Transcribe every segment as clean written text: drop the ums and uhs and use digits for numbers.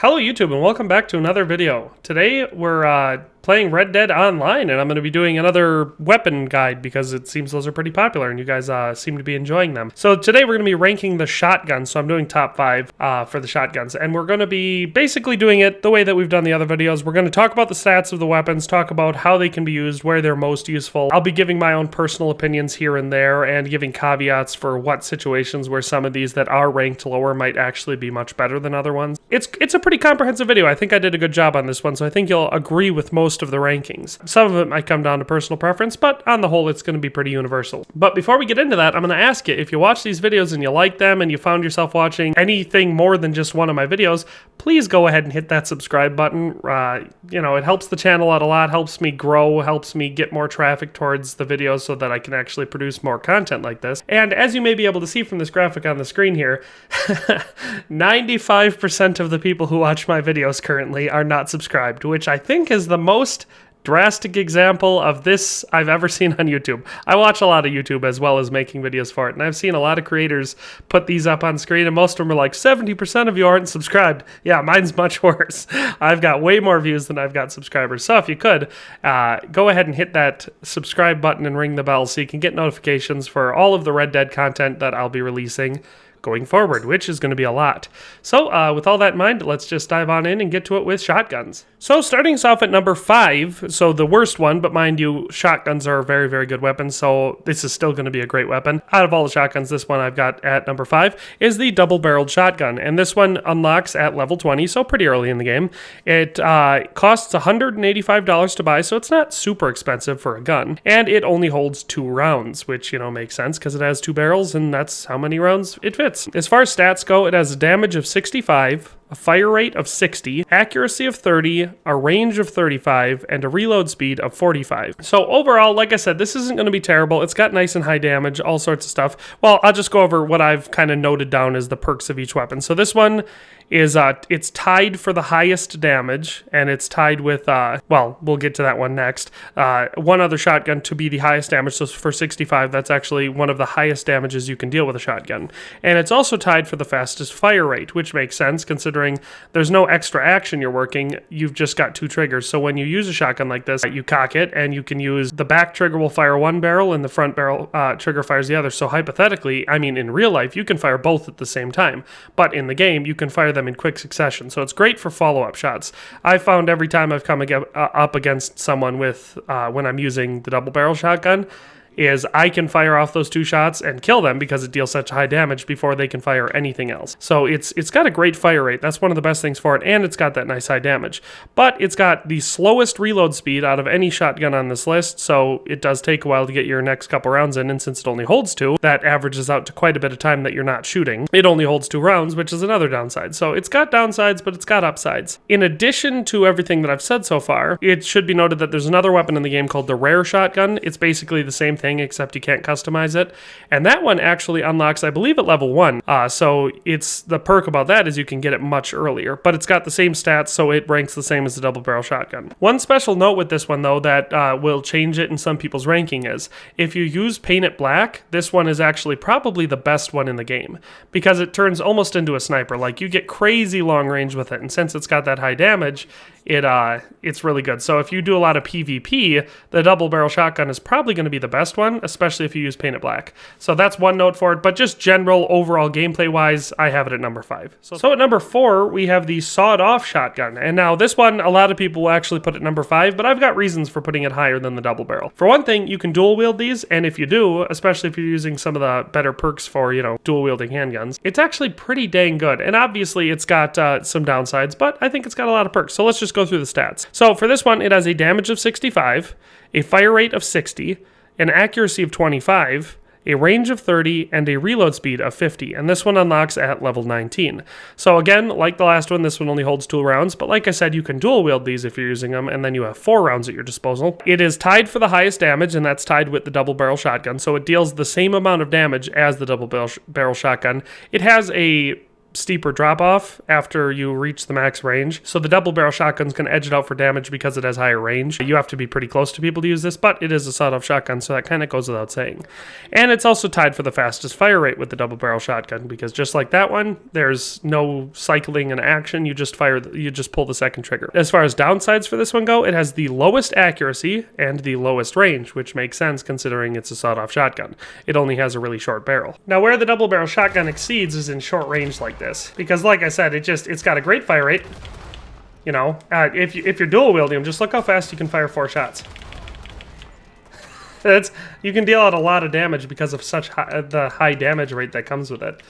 Hello YouTube and welcome back to another video. Today we're playing Red Dead Online and I'm going to be doing another weapon guide because it seems those are pretty popular and you guys seem to be enjoying them. So today we're going to be ranking the shotguns, so I'm doing top 5 for the shotguns, and we're going to be basically doing it the way that we've done the other videos. We're going to talk about the stats of the weapons, talk about how they can be used, where they're most useful. I'll be giving my own personal opinions here and there and giving caveats for what situations where some of these that are ranked lower might actually be much better than other ones. It's a pretty comprehensive video. I think I did a good job on this one, so I think you'll agree with most of the rankings. Some of it might come down to personal preference, but on the whole, it's going to be pretty universal. But before we get into that, I'm going to ask you, if you watch these videos and you like them and you found yourself watching anything more than just one of my videos, please go ahead and hit that subscribe button. You know, it helps the channel out a lot, helps me grow, helps me get more traffic towards the videos so that I can actually produce more content like this. And as you may be able to see from this graphic on the screen here, 95% of the people who watch my videos currently are not subscribed, which I think is the most drastic example of this I've ever seen on YouTube. I watch a lot of YouTube as well as making videos for it, and I've seen a lot of creators put these up on screen, and most of them are like, 70% of you aren't subscribed. Yeah, mine's much worse. I've got way more views than I've got subscribers. So if you could, go ahead and hit that subscribe button and ring the bell so you can get notifications for all of the Red Dead content that I'll be releasing going forward, which is going to be a lot. So with all that in mind, let's just dive on in and get to it with shotguns. So starting us off at number 5, so the worst one, but mind you, shotguns are very, very good weapons, so this is still going to be a great weapon. Out of all the shotguns, this one I've got at number 5 is the double-barreled shotgun, and this one unlocks at level 20, so pretty early in the game. It costs $185 to buy, so it's not super expensive for a gun, and it only holds 2 rounds, which, you know, makes sense because it has 2 barrels, and that's how many rounds it fits. As far as stats go, it has a damage of 65, a fire rate of 60, accuracy of 30, a range of 35, and a reload speed of 45. So overall, like I said, this isn't going to be terrible. It's got nice and high damage, all sorts of stuff. Well, I'll just go over what I've kind of noted down as the perks of each weapon. So this one is it's tied for the highest damage, and it's tied with well, we'll get to that one next. One other shotgun to be the highest damage. So for 65, that's actually one of the highest damages you can deal with a shotgun. And it's also tied for the fastest fire rate, which makes sense considering there's no extra action you're working. You've just got 2 triggers. So when you use a shotgun like this, you cock it, and you can use the back trigger will fire 1 barrel and the front barrel trigger fires the other. So hypothetically, I mean in real life, you can fire both at the same time, but in the game you can fire them in quick succession, so it's great for follow-up shots. I found every time I've come up against someone with when I'm using the double barrel shotgun is I can fire off those 2 shots and kill them because it deals such high damage before they can fire anything else. So it's got a great fire rate. That's one of the best things for it, and it's got that nice high damage. But it's got the slowest reload speed out of any shotgun on this list, so it does take a while to get your next couple rounds in, and since it only holds 2, that averages out to quite a bit of time that you're not shooting. It only holds 2 rounds, which is another downside. So it's got downsides, but it's got upsides. In addition to everything that I've said so far, it should be noted that there's another weapon in the game called the rare shotgun. It's basically the same thing, except you can't customize it, and that one actually unlocks, I believe, at level 1. So it's the perk about that is you can get it much earlier, but it's got the same stats, so it ranks the same as the double barrel shotgun. One special note with this one though that will change it in some people's ranking is if you use paint it black, this one is actually probably the best one in the game because it turns almost into a sniper. Like, you get crazy long range with it, and since it's got that high damage, it's really good. So if you do a lot of PvP, the double barrel shotgun is probably going to be the best one, especially if you use paint it black. So that's one note for it, but just general overall gameplay wise, I have it at number 5. So at number 4, we have the sawed off shotgun. And now this one, a lot of people will actually put it at number 5, but I've got reasons for putting it higher than the double barrel. For one thing, you can dual wield these, and if you do, especially if you're using some of the better perks for, you know, dual wielding handguns, it's actually pretty dang good. And obviously it's got some downsides, but I think it's got a lot of perks. So let's just go through the stats. So for this one, it has a damage of 65, a fire rate of 60, an accuracy of 25, a range of 30, and a reload speed of 50, and this one unlocks at level 19. So again, like the last one, this one only holds 2 rounds, but like I said, you can dual wield these if you're using them, and then you have 4 rounds at your disposal. It is tied for the highest damage, and that's tied with the double barrel shotgun, so it deals the same amount of damage as the double barrel shotgun. It has a steeper drop off after you reach the max range. So the double barrel shotgun's going to edge it out for damage because it has higher range. You have to be pretty close to people to use this, but it is a sawed-off shotgun, so that kind of goes without saying. And it's also tied for the fastest fire rate with the double barrel shotgun, because just like that one, there's no cycling in action. You just pull the second trigger. As far as downsides for this one go, it has the lowest accuracy and the lowest range, which makes sense considering it's a sawed-off shotgun. It only has a really short barrel. Now, where the double barrel shotgun exceeds is in short range like this, because like I said, it's got a great fire rate. You know, if you're dual wielding them, just look how fast you can fire 4 shots. You can deal out a lot of damage because of the high damage rate that comes with it.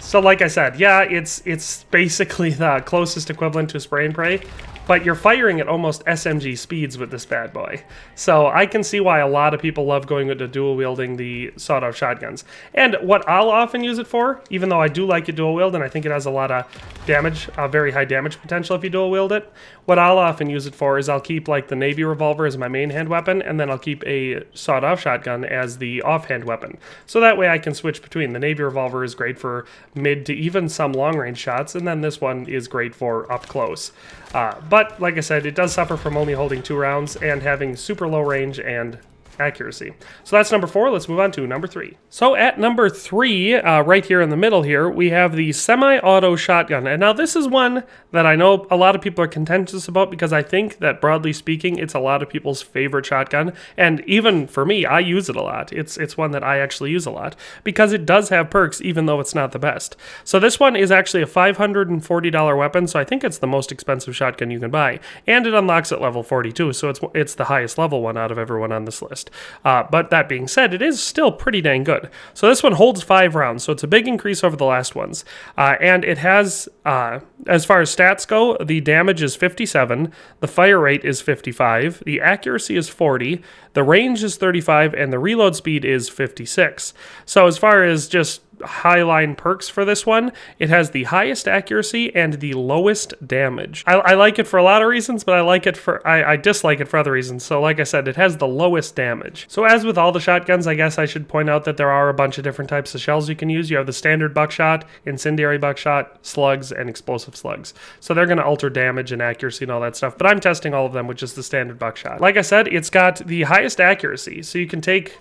So like I said, yeah, it's basically the closest equivalent to spray and pray, but you're firing at almost SMG speeds with this bad boy. So I can see why a lot of people love going into dual wielding the sawed-off shotguns. And what I'll often use it for, even though I do like it dual wield and I think it has a lot of damage, very high damage potential if you dual wield it, what I'll often use it for is I'll keep like the Navy revolver as my main hand weapon, and then I'll keep a sawed-off shotgun as the offhand weapon. So that way I can switch between. The Navy revolver is great for mid to even some long-range shots, and then this one is great for up close. But like I said, it does suffer from only holding 2 rounds and having super low range and accuracy. So that's number 4. Let's move on to number 3. So at number 3, right here in the middle here, we have the semi-auto shotgun. And now this is one that I know a lot of people are contentious about, because I think that broadly speaking, it's a lot of people's favorite shotgun. And even for me, I use it a lot. It's one that I actually use a lot because it does have perks, even though it's not the best. So this one is actually a $540 weapon. So I think it's the most expensive shotgun you can buy. And it unlocks at level 42. So it's the highest level one out of everyone on this list. But that being said, it is still pretty dang good. So this one holds 5 rounds, so it's a big increase over the last ones. And it has, as far as stats go, the damage is 57, the fire rate is 55, the accuracy is 40, the range is 35, and the reload speed is 56. So as far as just highline perks for this one, it has the highest accuracy and the lowest damage. I like it for a lot of reasons, but I dislike it for other reasons. So like I said, it has the lowest damage. So as with all the shotguns, I guess I should point out that there are a bunch of different types of shells you can use. You have the standard buckshot, incendiary buckshot, slugs, and explosive slugs. So they're going to alter damage and accuracy and all that stuff, but I'm testing all of them with just the standard buckshot. Like I said, it's got the highest accuracy, so you can take,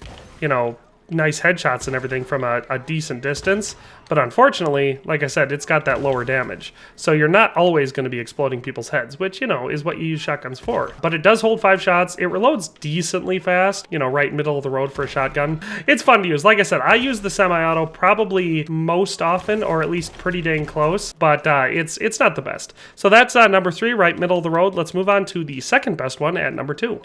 nice headshots and everything from a decent distance, but unfortunately, like I said, it's got that lower damage. So you're not always going to be exploding people's heads, which, is what you use shotguns for. But it does hold 5 shots. It reloads decently fast, right middle of the road for a shotgun. It's fun to use. Like I said, I use the semi-auto probably most often, or at least pretty dang close, but it's not the best. So that's number 3, right middle of the road. Let's move on to the second best one at number 2.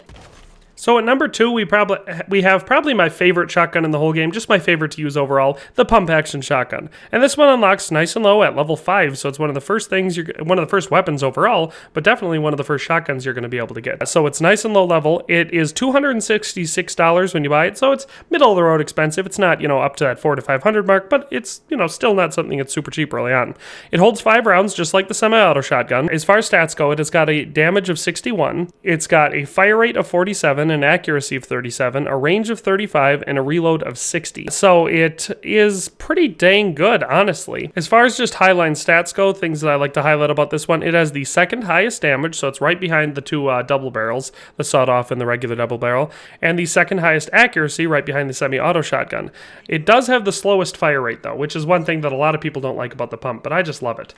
So at number 2, we have probably my favorite shotgun in the whole game, just my favorite to use overall, the pump action shotgun. And this one unlocks nice and low at level 5, so it's one of the first weapons overall, but definitely one of the first shotguns you're going to be able to get. So it's nice and low level. It is $266 when you buy it, so it's middle of the road expensive. It's not, up to that $400 to $500 mark, but it's, still not something that's super cheap early on. It holds 5 rounds, just like the semi-auto shotgun. As far as stats go, it has got a damage of 61. It's got a fire rate of 47, an accuracy of 37, a range of 35, and a reload of 60. So it is pretty dang good, honestly. As far as just highline stats go, things that I like to highlight about this one, it has the second highest damage, so it's right behind the 2 double barrels, the sawed-off and the regular double barrel, and the second highest accuracy right behind the semi-auto shotgun. It does have the slowest fire rate, though, which is one thing that a lot of people don't like about the pump, but I just love it.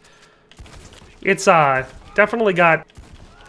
It's definitely got,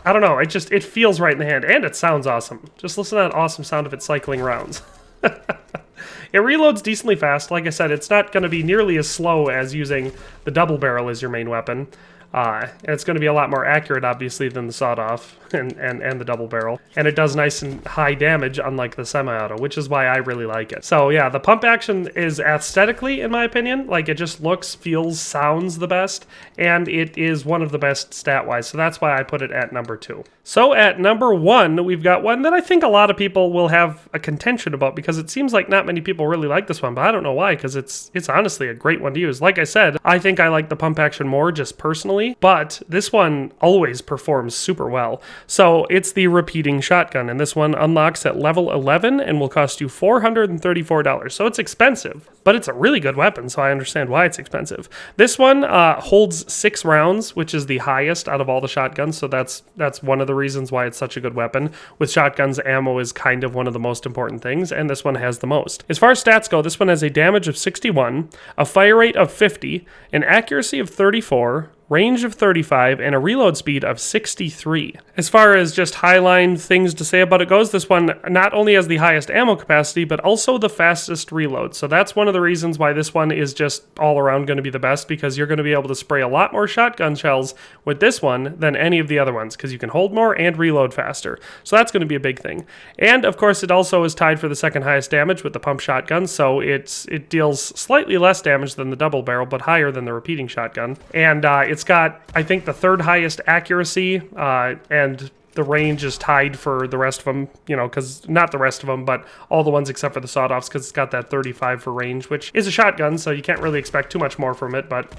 I don't know, it feels right in the hand, and it sounds awesome. Just listen to that awesome sound of it cycling rounds. It reloads decently fast. Like I said, it's not going to be nearly as slow as using the double barrel as your main weapon. And it's going to be a lot more accurate, obviously, than the sawed-off and the double barrel. And it does nice and high damage, unlike the semi-auto, which is why I really like it. So yeah, the pump action is aesthetically, in my opinion, like it just looks, feels, sounds the best, and it is one of the best stat-wise. So that's why I put it at number 2. So at number 1, we've got one that I think a lot of people will have a contention about, because it seems like not many people really like this one, but I don't know why, because it's honestly a great one to use. Like I said, I think I like the pump action more just personally, but this one always performs super well. So it's the repeating shotgun, and this one unlocks at level 11 and will cost you $434. So it's expensive, but it's a really good weapon, so I understand why it's expensive. This one holds 6 rounds, which is the highest out of all the shotguns, so that's one of the reasons why it's such a good weapon. With shotguns, ammo is kind of one of the most important things, and this one has the most. As far as stats go, this one has a damage of 61, a fire rate of 50, an accuracy of 34, range of 35, and a reload speed of 63. As far as just highline things to say about it goes, this one not only has the highest ammo capacity, but also the fastest reload. So that's one of the reasons why this one is just all around going to be the best, because you're going to be able to spray a lot more shotgun shells with this one than any of the other ones, because you can hold more and reload faster. So that's going to be a big thing. And of course, it also is tied for the second highest damage with the pump shotgun, so it deals slightly less damage than the double barrel, but higher than the repeating shotgun. And it's got, I think, the third highest accuracy, and the range is tied for the rest of them, you know, because not the rest of them, but all the ones except for the sawed-offs, because it's got that 35 for range, which is a shotgun, so you can't really expect too much more from it, but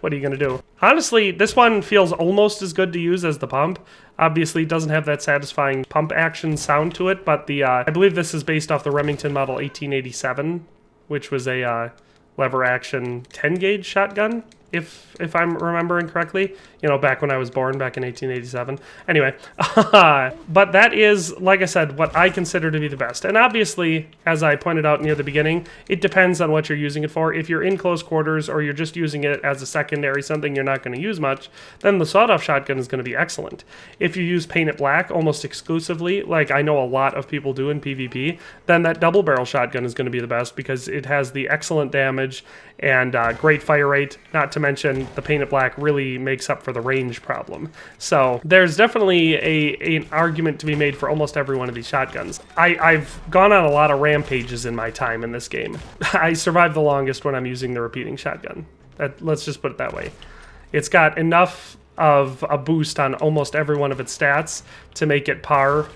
what are you going to do? Honestly, this one feels almost as good to use as the pump. Obviously, it doesn't have that satisfying pump action sound to it, but I believe this is based off the Remington Model 1887, which was a lever action 10-gauge shotgun, if I'm remembering correctly, you know, back when I was born, back in 1887. Anyway, but that is, like I said, what I consider to be the best. And obviously, as I pointed out near the beginning, it depends on what you're using it for. If you're in close quarters or you're just using it as a secondary, something you're not going to use much, then the sawed-off shotgun is going to be excellent. If you use paint it black almost exclusively, like I know a lot of people do in PvP, then that double barrel shotgun is going to be the best, because it has the excellent damage and great fire rate. Not to mention, the paint it black really makes up for the range problem. So there's definitely an argument to be made for almost every one of these shotguns. I've gone on a lot of rampages in my time in this game. I survived the longest when I'm using the repeating shotgun. Let's just put it that way. It's got enough of a boost on almost every one of its stats to make it par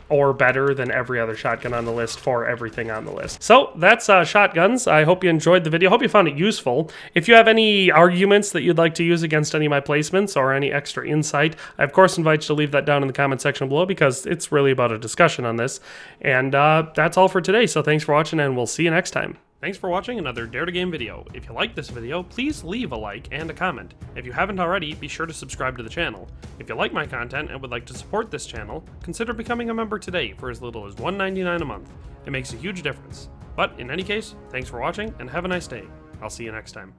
or better than every other shotgun on the list for everything on the list. So that's shotguns. I hope you enjoyed the video. Hope you found it useful. If you have any arguments that you'd like to use against any of my placements or any extra insight, I of course invite you to leave that down in the comment section below, because it's really about a discussion on this. And that's all for today. So thanks for watching, and we'll see you next time. Thanks for watching another Dare to Game video. If you liked this video, please leave a like and a comment. If you haven't already, be sure to subscribe to the channel. If you like my content and would like to support this channel, consider becoming a member today for as little as $1.99 a month. It makes a huge difference. But in any case, thanks for watching and have a nice day. I'll see you next time.